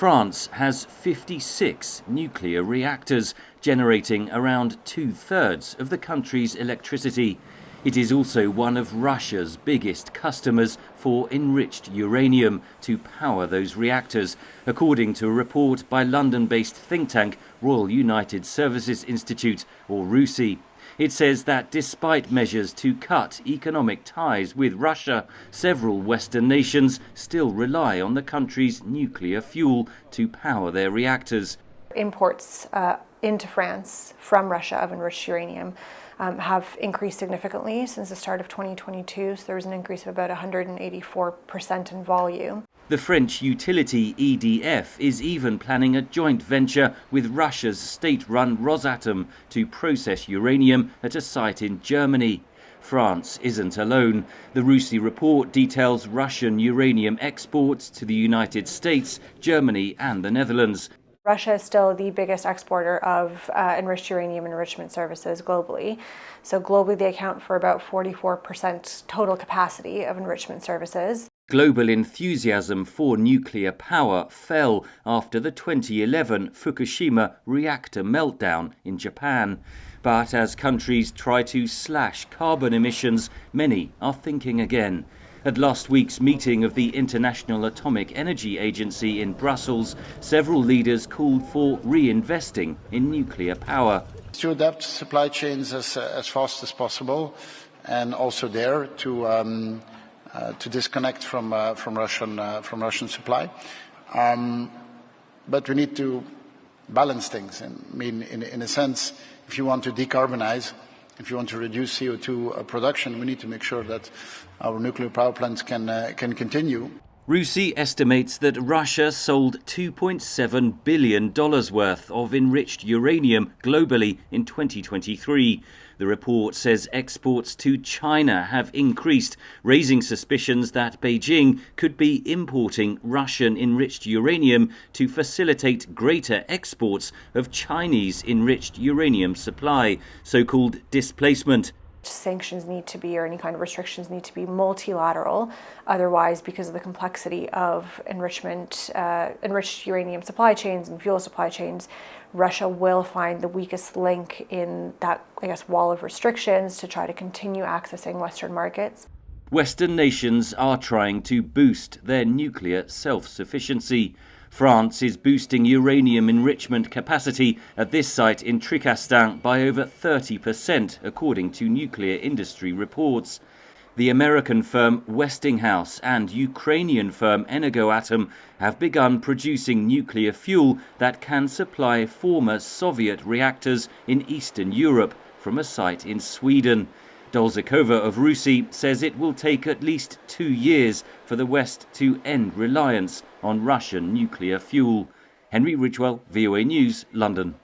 France has 56 nuclear reactors, generating around 2/3 of the country's electricity. It is also one of Russia's biggest customers for enriched uranium to power those reactors, according to a report by London-based think tank Royal United Services Institute, or RUSI. It says that despite measures to cut economic ties with Russia, several Western nations still rely on the country's nuclear fuel to power their reactors. Imports into France from Russia of enriched uranium have increased significantly since the start of 2022, so there was an increase of about 184% in volume. The French utility EDF is even planning a joint venture with Russia's state-run Rosatom to process uranium at a site in Germany. France isn't alone. The RUSI report details Russian uranium exports to the United States, Germany and the Netherlands. Russia is still the biggest exporter of enriched uranium enrichment services globally. So globally they account for about 44% total capacity of enrichment services. Global enthusiasm for nuclear power fell after the 2011 Fukushima reactor meltdown in Japan. But as countries try to slash carbon emissions, many are thinking again. At last week's meeting of the International Atomic Energy Agency in Brussels, several leaders called for reinvesting in nuclear power. To adapt supply chains as fast as possible, and also there to disconnect from Russian supply. But we need to balance things. I mean, in a sense, if you want to decarbonize, if you want to reduce CO2 production, we need to make sure that our nuclear power plants can continue. RUSI estimates that Russia sold $2.7 billion worth of enriched uranium globally in 2023. The report says exports to China have increased, raising suspicions that Beijing could be importing Russian enriched uranium to facilitate greater exports of Chinese enriched uranium supply, so-called displacement. Sanctions need to be, or any kind of restrictions need to be multilateral. Otherwise, because of the complexity of enriched uranium supply chains and fuel supply chains, Russia will find the weakest link in that, wall of restrictions to try to continue accessing Western markets. Western nations are trying to boost their nuclear self-sufficiency. France is boosting uranium enrichment capacity at this site in Tricastin by over 30%, according to nuclear industry reports. The American firm Westinghouse and Ukrainian firm Energoatom have begun producing nuclear fuel that can supply former Soviet reactors in Eastern Europe from a site in Sweden. Dolzikova of RUSI says it will take at least 2 years for the West to end reliance on Russian nuclear fuel. Henry Ridgwell, VOA News, London.